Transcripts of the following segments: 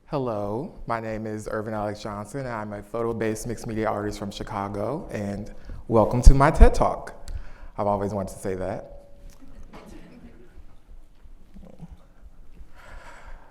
Hello, my name is Irvin Alex Johnson, and I'm a photo-based mixed media artist from Chicago, and welcome to my TED Talk. I've always wanted to say that.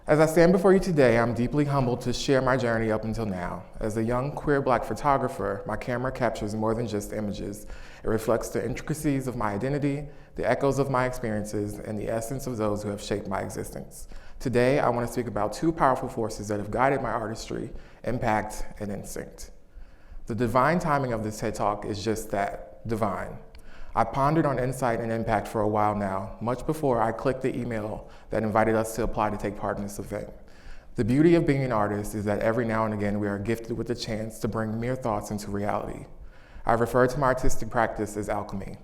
As I stand before you today, I'm deeply humbled to share my journey up until now. As a young queer Black photographer, my camera captures more than just images. It reflects the intricacies of my identity, the echoes of my experiences, and the essence of those who have shaped my existence. Today, I want to speak about two powerful forces that have guided my artistry: impact and instinct. The divine timing of this TED Talk is just that, divine. I pondered on insight and impact for a while now, much before I clicked the email that invited us to apply to take part in this event. The beauty of being an artist is that every now and again we are gifted with the chance to bring mere thoughts into reality. I refer to my artistic practice as alchemy.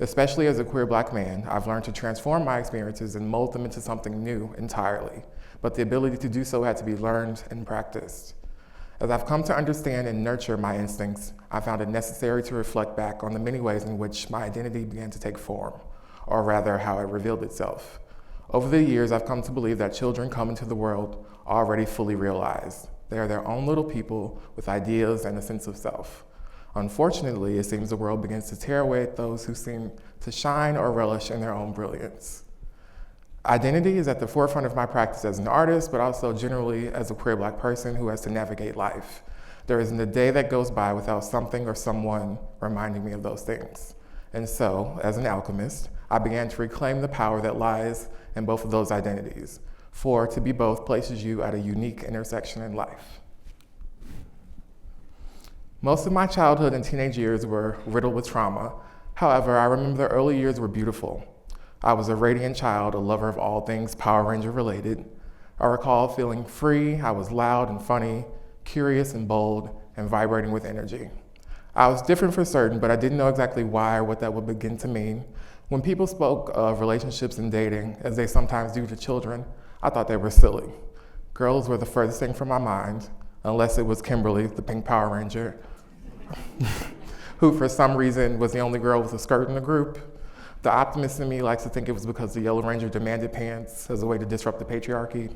Especially as a queer Black man, I've learned to transform my experiences and mold them into something new entirely, but the ability to do so had to be learned and practiced. As I've come to understand and nurture my instincts, I found it necessary to reflect back on the many ways in which my identity began to take form, or rather, how it revealed itself. Over the years, I've come to believe that children come into the world already fully realized. They are their own little people with ideas and a sense of self. Unfortunately, it seems the world begins to tear away at those who seem to shine or relish in their own brilliance. Identity is at the forefront of my practice as an artist, but also generally as a queer Black person who has to navigate life. There isn't a day that goes by without something or someone reminding me of those things. And so, as an alchemist, I began to reclaim the power that lies in both of those identities, for to be both places you at a unique intersection in life. Most of my childhood and teenage years were riddled with trauma. However, I remember the early years were beautiful. I was a radiant child, a lover of all things Power Ranger related. I recall feeling free. I was loud and funny, curious and bold, and vibrating with energy. I was different for certain, but I didn't know exactly why or what that would begin to mean. When people spoke of relationships and dating, as they sometimes do to children, I thought they were silly. Girls were the furthest thing from my mind, unless it was Kimberly, the pink Power Ranger, who for some reason was the only girl with a skirt in the group. The optimist in me likes to think it was because the Yellow Ranger demanded pants as a way to disrupt the patriarchy,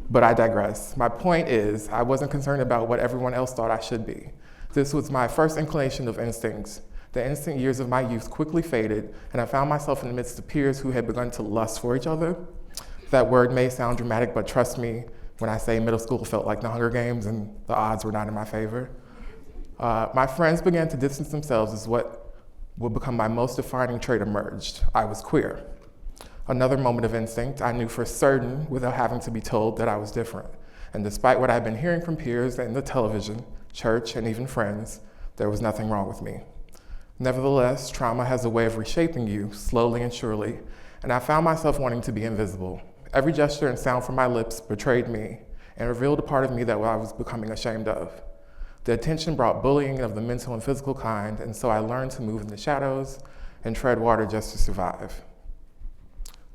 but I digress. My point is, I wasn't concerned about what everyone else thought I should be. This was my first inclination of instincts. The instinct years of my youth quickly faded, and I found myself in the midst of peers who had begun to lust for each other. That word may sound dramatic, but trust me when I say middle school felt like the Hunger Games and the odds were not in my favor. My friends began to distance themselves as what would become my most defining trait emerged. I was queer. Another moment of instinct, I knew for certain without having to be told that I was different. And despite what I'd been hearing from peers and the television, church, and even friends, there was nothing wrong with me. Nevertheless, trauma has a way of reshaping you slowly and surely, and I found myself wanting to be invisible. Every gesture and sound from my lips betrayed me and revealed a part of me that I was becoming ashamed of. The attention brought bullying of the mental and physical kind, and so I learned to move in the shadows and tread water just to survive.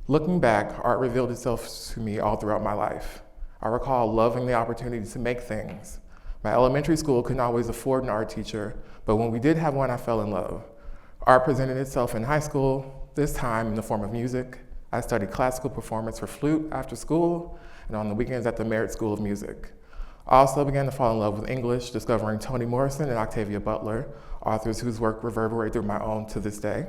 Looking back, art revealed itself to me all throughout my life. I recall loving the opportunity to make things. My elementary school couldn't always afford an art teacher, but when we did have one, I fell in love. Art presented itself in high school, this time in the form of music. I studied classical performance for flute after school and on the weekends at the Merit School of Music. I also began to fall in love with English, discovering Toni Morrison and Octavia Butler, authors whose work reverberate through my own to this day.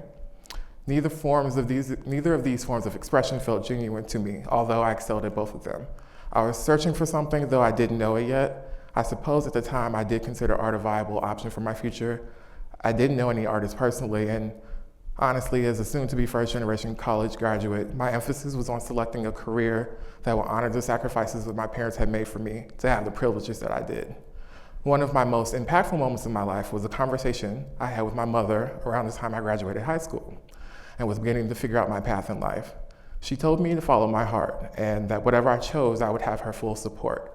Neither of these forms of expression felt genuine to me, although I excelled at both of them. I was searching for something, though I didn't know it yet. I suppose at the time I did consider art a viable option for my future. I didn't know any artists personally, and honestly, as a soon-to-be first-generation college graduate, my emphasis was on selecting a career that would honor the sacrifices that my parents had made for me to have the privileges that I did. One of my most impactful moments in my life was a conversation I had with my mother around the time I graduated high school and was beginning to figure out my path in life. She told me to follow my heart and that whatever I chose, I would have her full support.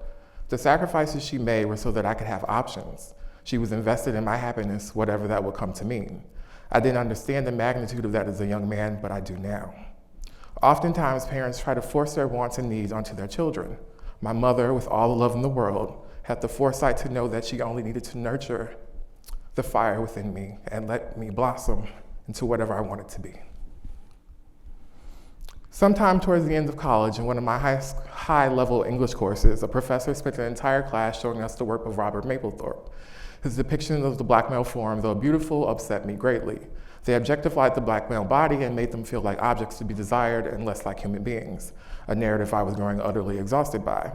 The sacrifices she made were so that I could have options. She was invested in my happiness, whatever that would come to mean. I didn't understand the magnitude of that as a young man, but I do now. Oftentimes, parents try to force their wants and needs onto their children. My mother, with all the love in the world, had the foresight to know that she only needed to nurture the fire within me and let me blossom into whatever I wanted to be. Sometime towards the end of college, in one of my high-level English courses, a professor spent an entire class showing us the work of Robert Mapplethorpe. His depiction of the black male form, though beautiful, upset me greatly. They objectified the black male body and made them feel like objects to be desired and less like human beings, a narrative I was growing utterly exhausted by.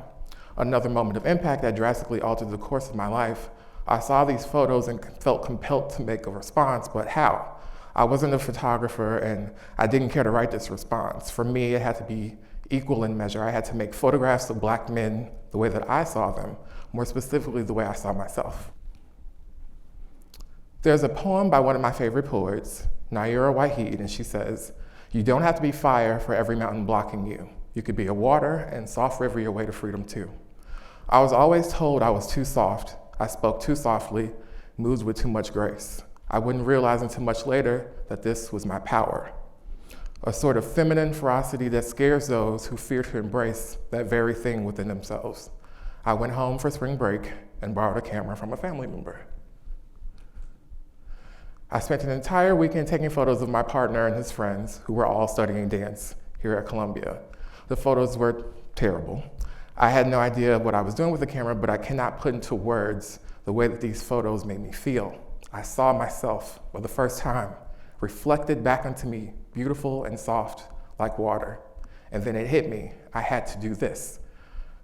Another moment of impact that drastically altered the course of my life. I saw these photos and felt compelled to make a response, but how? I wasn't a photographer and I didn't care to write this response. For me, it had to be equal in measure. I had to make photographs of black men the way that I saw them, more specifically the way I saw myself. There's a poem by one of my favorite poets, Nayyirah Waheed, and she says, "You don't have to be fire for every mountain blocking you. You could be a water and soft river your way to freedom too." I was always told I was too soft. I spoke too softly, moved with too much grace. I wouldn't realize until much later that this was my power, a sort of feminine ferocity that scares those who fear to embrace that very thing within themselves. I went home for spring break and borrowed a camera from a family member. I spent an entire weekend taking photos of my partner and his friends, who were all studying dance here at Columbia. The photos were terrible. I had no idea what I was doing with the camera, but I cannot put into words the way that these photos made me feel. I saw myself for the first time, reflected back onto me, beautiful and soft like water. And then it hit me, I had to do this.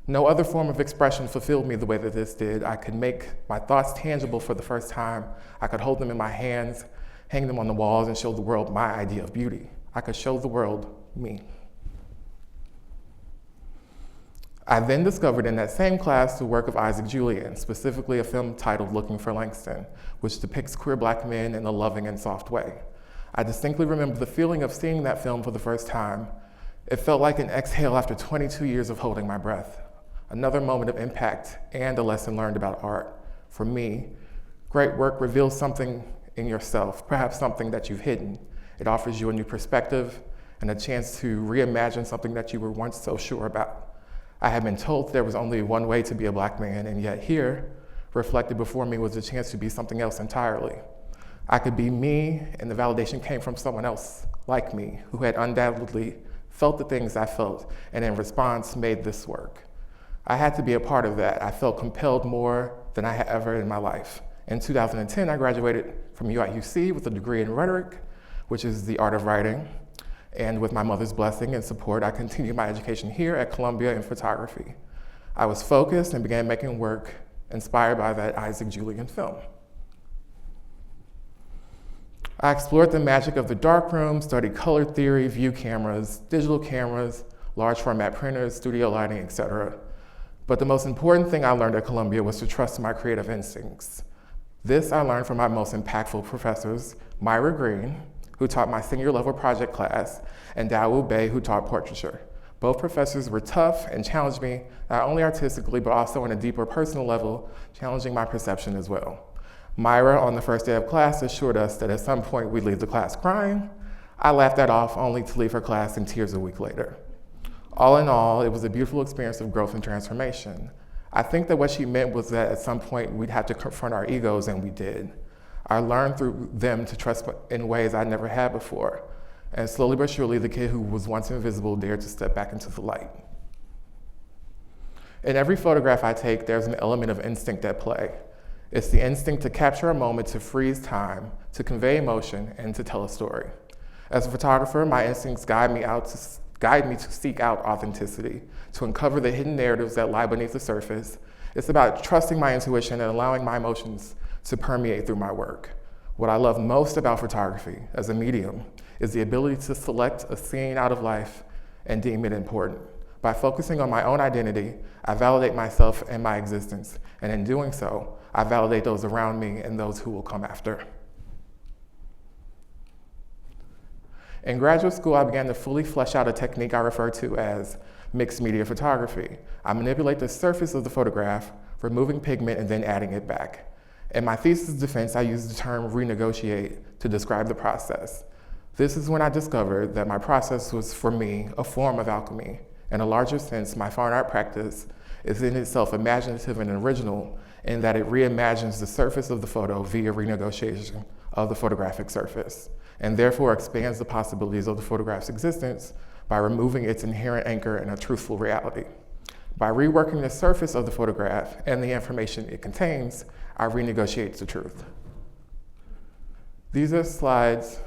No other form of expression fulfilled me the way that this did. I could make my thoughts tangible for the first time. I could hold them in my hands, hang them on the walls, and show the world my idea of beauty. I could show the world me. I then discovered in that same class the work of Isaac Julien, specifically a film titled Looking for Langston, which depicts queer black men in a loving and soft way. I distinctly remember the feeling of seeing that film for the first time. It felt like an exhale after 22 years of holding my breath. Another moment of impact and a lesson learned about art. For me, great work reveals something in yourself, perhaps something that you've hidden. It offers you a new perspective and a chance to reimagine something that you were once so sure about. I had been told there was only one way to be a black man, and yet here, reflected before me, was a chance to be something else entirely. I could be me, and the validation came from someone else like me, who had undoubtedly felt the things I felt, and in response made this work. I had to be a part of that. I felt compelled more than I had ever in my life. In 2010, I graduated from UIUC with a degree in rhetoric, which is the art of writing. And with my mother's blessing and support, I continued my education here at Columbia in photography. I was focused and began making work inspired by that Isaac Julien film. I explored the magic of the darkroom, studied color theory, view cameras, digital cameras, large format printers, studio lighting, etc. But the most important thing I learned at Columbia was to trust my creative instincts. This I learned from my most impactful professors, Myra Green, who taught my senior level project class, and Dawood Bey, who taught portraiture. Both professors were tough and challenged me, not only artistically, but also on a deeper personal level, challenging my perception as well. Myra, on the first day of class, assured us that at some point we'd leave the class crying. I laughed that off, only to leave her class in tears a week later. All in all, it was a beautiful experience of growth and transformation. I think that what she meant was that at some point we'd have to confront our egos, and we did. I learned through them to trust in ways I never had before. And slowly but surely, the kid who was once invisible dared to step back into the light. In every photograph I take, there's an element of instinct at play. It's the instinct to capture a moment, to freeze time, to convey emotion, and to tell a story. As a photographer, my instincts guide me to seek out authenticity, to uncover the hidden narratives that lie beneath the surface. It's about trusting my intuition and allowing my emotions to permeate through my work. What I love most about photography as a medium is the ability to select a scene out of life and deem it important. By focusing on my own identity, I validate myself and my existence, and in doing so, I validate those around me and those who will come after. In graduate school, I began to fully flesh out a technique I refer to as mixed media photography. I manipulate the surface of the photograph, removing pigment and then adding it back. In my thesis defense, I used the term renegotiate to describe the process. This is when I discovered that my process was, for me, a form of alchemy. In a larger sense, my fine art practice is in itself imaginative and original in that it reimagines the surface of the photo via renegotiation of the photographic surface, and therefore expands the possibilities of the photograph's existence by removing its inherent anchor in a truthful reality. By reworking the surface of the photograph and the information it contains, I renegotiate the truth. These are slides,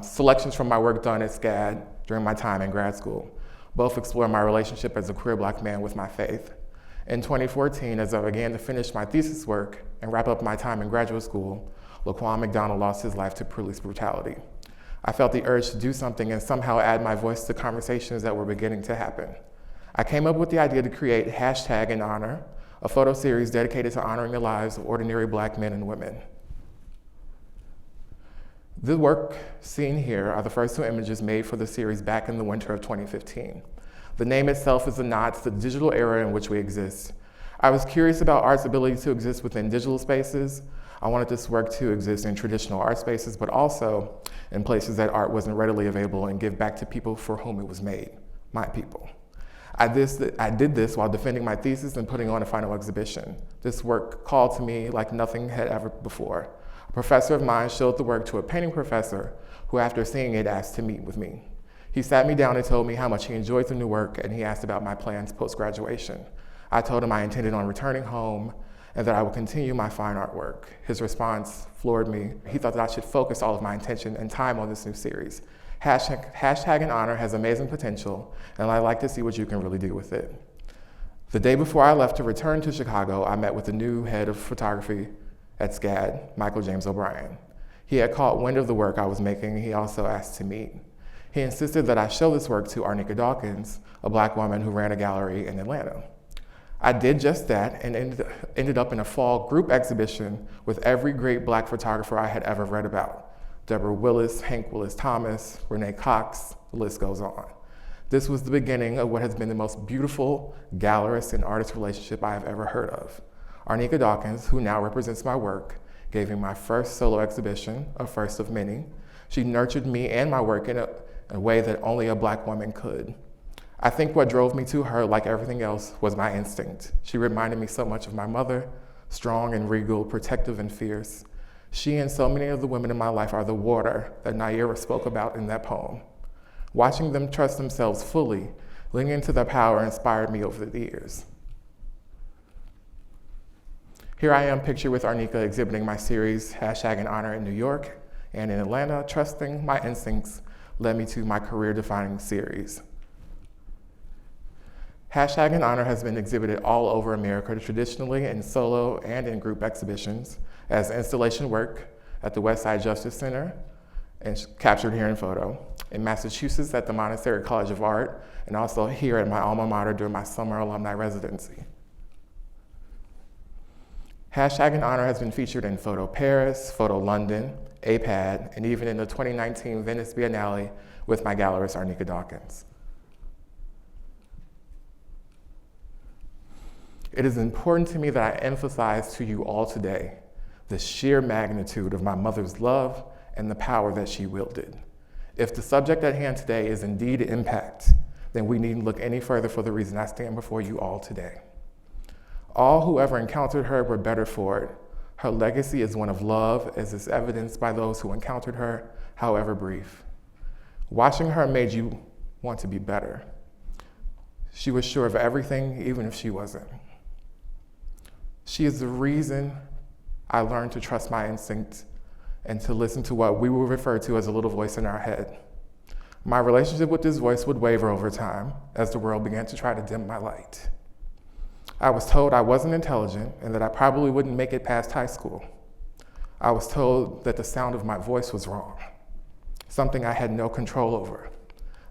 selections from my work done at SCAD during my time in grad school. Both explore my relationship as a queer Black man with my faith. In 2014, as I began to finish my thesis work and wrap up my time in graduate school, Laquan McDonald lost his life to police brutality. I felt the urge to do something and somehow add my voice to conversations that were beginning to happen. I came up with the idea to create #InHonor, a photo series dedicated to honoring the lives of ordinary Black men and women. The work seen here are the first 2 images made for the series back in the winter of 2015. The name itself is a nod to the digital era in which we exist. I was curious about art's ability to exist within digital spaces. I wanted this work to exist in traditional art spaces, but also in places that art wasn't readily available and give back to people for whom it was made, my people. I did this while defending my thesis and putting on a final exhibition. This work called to me like nothing had ever before. A professor of mine showed the work to a painting professor who, after seeing it, asked to meet with me. He sat me down and told me how much he enjoyed the new work, and he asked about my plans post-graduation. I told him I intended on returning home and that I would continue my fine art work. His response floored me. He thought that I should focus all of my attention and time on this new series. #InHonor has amazing potential, and I'd like to see what you can really do with it. The day before I left to return to Chicago, I met with the new head of photography at SCAD, Michael James O'Brien. He had caught wind of the work I was making, and he also asked to meet. He insisted that I show this work to Arnika Dawkins, a Black woman who ran a gallery in Atlanta. I did just that and ended up in a fall group exhibition with every great Black photographer I had ever read about. Deborah Willis, Hank Willis Thomas, Renee Cox, the list goes on. This was the beginning of what has been the most beautiful gallerist and artist relationship I have ever heard of. Arnika Dawkins, who now represents my work, gave me my first solo exhibition, a first of many. She nurtured me and my work in a way that only a Black woman could. I think what drove me to her, like everything else, was my instinct. She reminded me so much of my mother, strong and regal, protective and fierce. She and so many of the women in my life are the water that Naira spoke about in that poem. Watching them trust themselves fully, leaning into their power, inspired me over the years. Here I am pictured with Arnika exhibiting my series, #InHonor in New York and in Atlanta. Trusting my instincts led me to my career-defining series. #InHonor has been exhibited all over America, traditionally in solo and in group exhibitions, as installation work at the Westside Justice Center, and captured here in photo, in Massachusetts at the Montessori College of Art, and also here at my alma mater during my summer alumni residency. #InHonor has been featured in Photo Paris, Photo London, APAD, and even in the 2019 Venice Biennale with my gallerist Arnika Dawkins. It is important to me that I emphasize to you all today the sheer magnitude of my mother's love and the power that she wielded. If the subject at hand today is indeed impact, then we needn't look any further for the reason I stand before you all today. All who ever encountered her were better for it. Her legacy is one of love, as is evidenced by those who encountered her, however brief. Watching her made you want to be better. She was sure of everything, even if she wasn't. She is the reason I learned to trust my instincts and to listen to what we will refer to as a little voice in our head. My relationship with this voice would waver over time as the world began to try to dim my light. I was told I wasn't intelligent and that I probably wouldn't make it past high school. I was told that the sound of my voice was wrong, something I had no control over.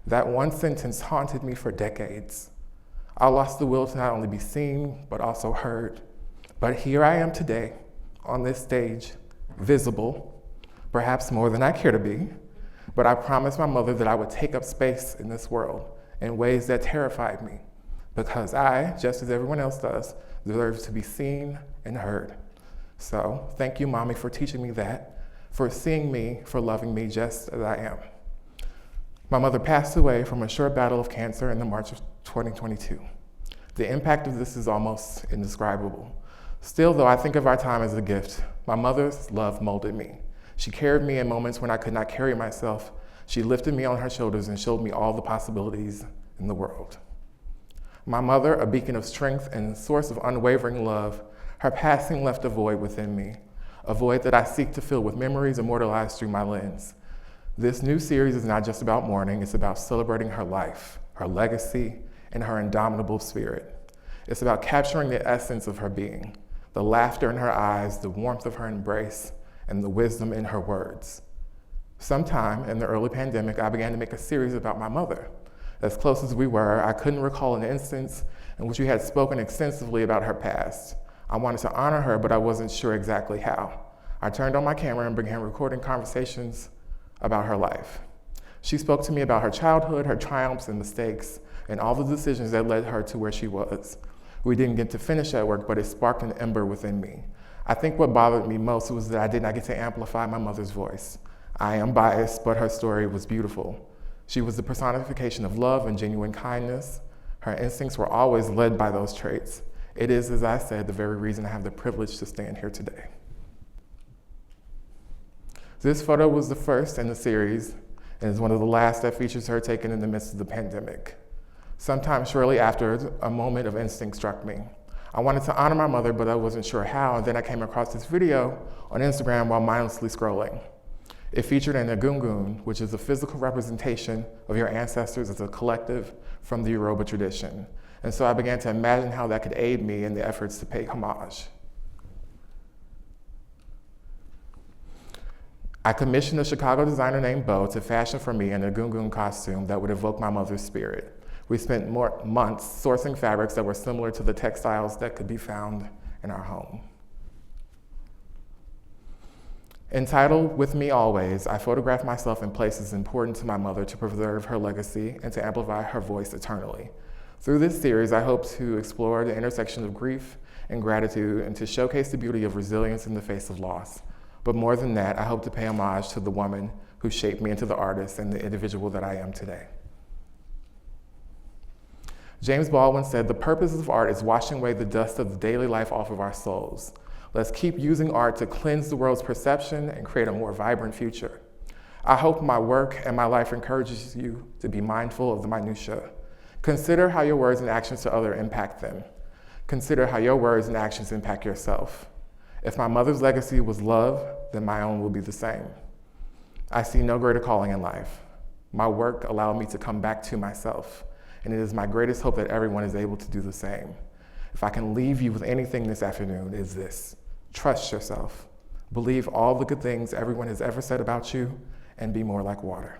That one sentence haunted me for decades. I lost the will to not only be seen, but also heard. But here I am today, on this stage, visible, perhaps more than I care to be, but I promised my mother that I would take up space in this world in ways that terrified me, because I, just as everyone else does, deserve to be seen and heard. So thank you, Mommy, for teaching me that, for seeing me, for loving me just as I am. My mother passed away from a short battle of cancer in the March of 2022. The impact of this is almost indescribable. Still, though, I think of our time as a gift. My mother's love molded me. She carried me in moments when I could not carry myself, She lifted me on her shoulders and showed me all the possibilities in the world. My mother, a beacon of strength and source of unwavering love, her passing left a void within me, a void that I seek to fill with memories immortalized through my lens. This new series is not just about mourning, it's about celebrating her life, her legacy, and her indomitable spirit. It's about capturing the essence of her being, the laughter in her eyes, the warmth of her embrace, and the wisdom in her words. Sometime in the early pandemic, I began to make a series about my mother. As close as we were, I couldn't recall an instance in which we had spoken extensively about her past. I wanted to honor her, but I wasn't sure exactly how. I turned on my camera and began recording conversations about her life. She spoke to me about her childhood, her triumphs and mistakes, and all the decisions that led her to where she was. We didn't get to finish that work, but it sparked an ember within me. I think what bothered me most was that I did not get to amplify my mother's voice. I am biased, but her story was beautiful. She was the personification of love and genuine kindness. Her instincts were always led by those traits. It is, as I said, the very reason I have the privilege to stand here today. This photo was the first in the series and is one of the last that features her taken in the midst of the pandemic. Sometime shortly after, a moment of instinct struck me. I wanted to honor my mother, but I wasn't sure how, and then I came across this video on Instagram while mindlessly scrolling. It featured an egungun, which is a physical representation of your ancestors as a collective from the Yoruba tradition. And so I began to imagine how that could aid me in the efforts to pay homage. I commissioned a Chicago designer named Bo to fashion for me an egungun costume that would evoke my mother's spirit. We spent months sourcing fabrics that were similar to the textiles that could be found in our home. Entitled With Me Always, I photographed myself in places important to my mother to preserve her legacy and to amplify her voice eternally. Through this series, I hope to explore the intersection of grief and gratitude and to showcase the beauty of resilience in the face of loss. But more than that, I hope to pay homage to the woman who shaped me into the artist and the individual that I am today. James Baldwin said, "The purpose of art is washing away the dust of the daily life off of our souls. Let's keep using art to cleanse the world's perception and create a more vibrant future." I hope my work and my life encourages you to be mindful of the minutiae. Consider how your words and actions to others impact them. Consider how your words and actions impact yourself. If my mother's legacy was love, then my own will be the same. I see no greater calling in life. My work allowed me to come back to myself, and it is my greatest hope that everyone is able to do the same. If I can leave you with anything this afternoon, it is this: trust yourself, believe all the good things everyone has ever said about you, and be more like water.